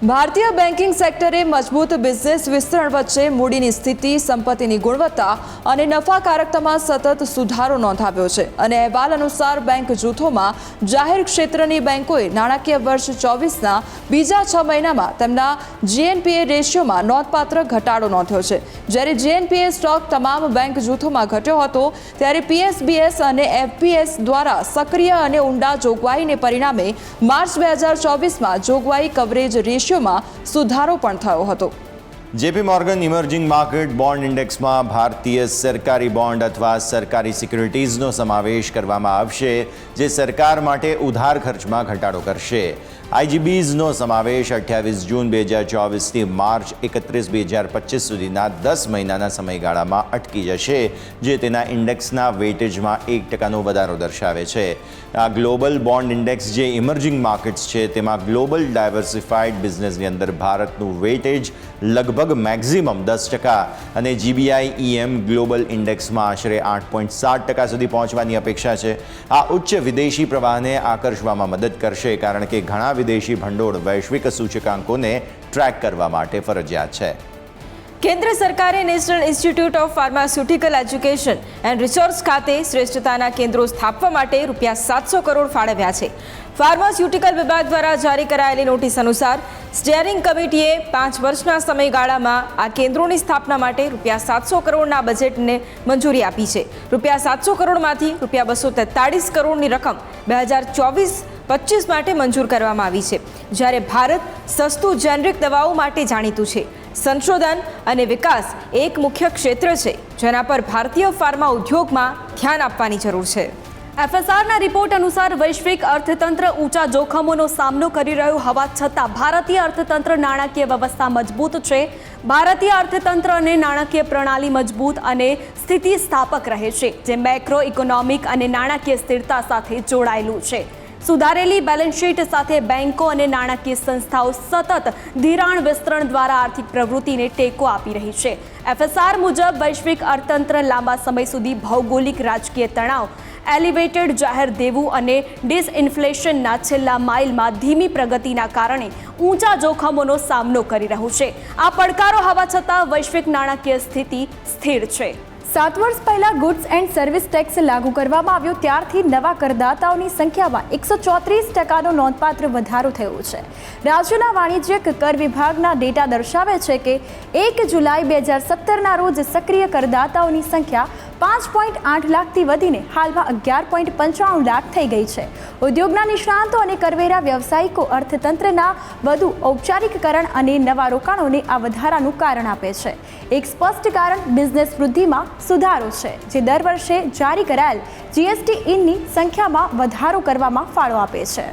ભારતીય બેન્કિંગ સેક્ટરે મજબૂત બિઝનેસ વિસ્તરણ વચ્ચે મૂડીની સ્થિતિ, સંપત્તિની ગુણવત્તા અને નફાકારકતામાં સતત સુધારો નોંધાવ્યો છે અને અહેવાલ અનુસાર બેંક જૂથોમાં જાહેર ક્ષેત્રની બેંકોએ નાણાકીય વર્ષ 24ના બીજા 6 મહિનામાં તેમના જીએનપીએ રેશિયોમાં નોંધપાત્ર ઘટાડો નોંધ્યો છે। જ્યારે જીએનપીએ સ્ટોક તમામ બેંક જૂથોમાં ઘટ્યો હતો, ત્યારે પીએસબીએસ અને એફપીએસ દ્વારા સક્રિય અને ઊંડા જોગવાઈને પરિણામે માર્ચ 2024માં જોગવાઈ કવરેજ રેશિયોમાં સુધારો પણ થયો હતો। JP Morgan emerging market bond ઇન્ડેક્સમાં ભારતીય સરકારી બોન્ડ અથવા સરકારી સિક્યુરિટીઝનો સમાવેશ કરવામાં આવશે, જે સરકાર માટે ઉધાર ખર્ચમાં ઘટાડો કરશે। આઈજીબીઝનો સમાવેશ 28 જૂન 2024થી માર્ચ 31, 2025 સુધીના 10 મહિનાના સમયગાળામાં અટકી જશે, જે તેના ઇન્ડેક્સના વેટેજમાં 1%નો વધારો દર્શાવે છે। આ ગ્લોબલ બોન્ડ ઇન્ડેક્સ જે ઇમર્જિંગ માર્કેટ્સ છે તેમાં ગ્લોબલ ડાયવર્સિફાઈડ બિઝનેસની અંદર ભારતનું વેટેજ લગભગ મેક્સિમમ 10% અને જીબીઆઈ ગ્લોબલ ઇન્ડેક્સમાં આશરે 8.7% સુધી પહોંચવાની અપેક્ષા છે। આ ઉચ્ચ વિદેશી પ્રવાહને આકર્ષવામાં મદદ કરશે, કારણ કે ઘણા વિદેશી ભંડોળ વૈશ્વિક સૂચકાંકોને ટ્રેક કરવા માટે ફરજિયાત છે। કેન્દ્ર સરકારે national institute of pharmaceutical education and research ખાતે શ્રેષ્ઠતાના કેન્દ્રો સ્થાપવા માટે ₹700 કરોડ ફાળવ્યા છે। ફાર્માસ્યુટિકલ વિભાગ દ્વારા જારી કરાયેલી નોટિસ અનુસાર સ્ટીયરિંગ કમિટીએ 5 વર્ષના સમયગાળામાં આ કેન્દ્રોની સ્થાપના માટે ₹700 કરોડના બજેટને મંજૂરી આપી છે। ₹700 કરોડમાંથી ₹243 કરોડની રકમ 2024-25 માટે મંજૂર કરવામાં આવી છે। જ્યારે ભારત સસ્તું જેનરિક દવાઓ માટે જાણીતું છે, સંશોધન અને વિકાસ એક મુખ્ય ક્ષેત્ર છે જેના પર ભારતીય ફાર્મા ઉદ્યોગમાં ધ્યાન આપવાની જરૂર છે। એફએસઆરના રિપોર્ટ અનુસાર વૈશ્વિક અર્થતંત્ર ઊંચા જોખમોનો સામનો કરી રહ્યું હોવા છતાં ભારતીય અર્થતંત્ર નાણાકીય વ્યવસ્થા મજબૂત છે। ભારતીય અર્થતંત્ર અને નાણાકીય પ્રણાલી મજબૂત અને સ્થિતિસ્થાપક રહે છે, જે મેક્રો ઇકોનોમિક અને નાણાકીય સ્થિરતા સાથે જોડાયેલું છે। સુધારેલી બેલેન્સ શીટ સાથે બેંકો અને નાણાકીય સંસ્થાઓ સતત ધિરાણ વિસ્તરણ દ્વારા આર્થિક પ્રવૃત્તિને ટેકો આપી રહી છે। એફએસઆર મુજબ વૈશ્વિક અર્થતંત્ર લાંબા સમય સુધી ભૌગોલિક રાજકીય તણાવ, એલિવેટેડ જાહેર દેવું અને ડિસઇન્ફ્લેશનના છેલ્લા માઇલમાં ધીમી પ્રગતિના કારણે ઊંચા જોખમોનો સામનો કરી રહ્યું છે। આ પડકારો હોવા છતાં વૈશ્વિક નાણાકીય સ્થિતિ સ્થિર છે। 7 વર્ષ પહેલા ગુડ્સ એન્ડ સર્વિસ ટેક્સ લાગુ કરવામાં આવ્યો ત્યારથી નવા કરદાતાઓની સંખ્યામાં 134%નો નોંધપાત્ર વધારો થયો છે। રાજ્યના વાણિજ્યક કર વિભાગના ડેટા દર્શાવે છે કે 1 જુલાઈ 2017ના રોજ સક્રિય કરદાતાઓની સંખ્યા 5.8 લાખથી વધીને હાલમાં 11.95 લાખ થઈ ગઈ છે। ઉદ્યોગના નિષ્ણાંતો અને કરવેરા વ્યવસાયિકો અર્થતંત્રના વધુ ઔપચારિકકરણ અને નવા રોકાણોને આ વધારાનું કારણ આપે છે। એક સ્પષ્ટ કારણ બિઝનેસ વૃદ્ધિમાં સુધારો છે, જે દર વર્ષે જારી કરાયેલ જીએસટી ઇનની સંખ્યામાં વધારો કરવામાં ફાળો આપે છે।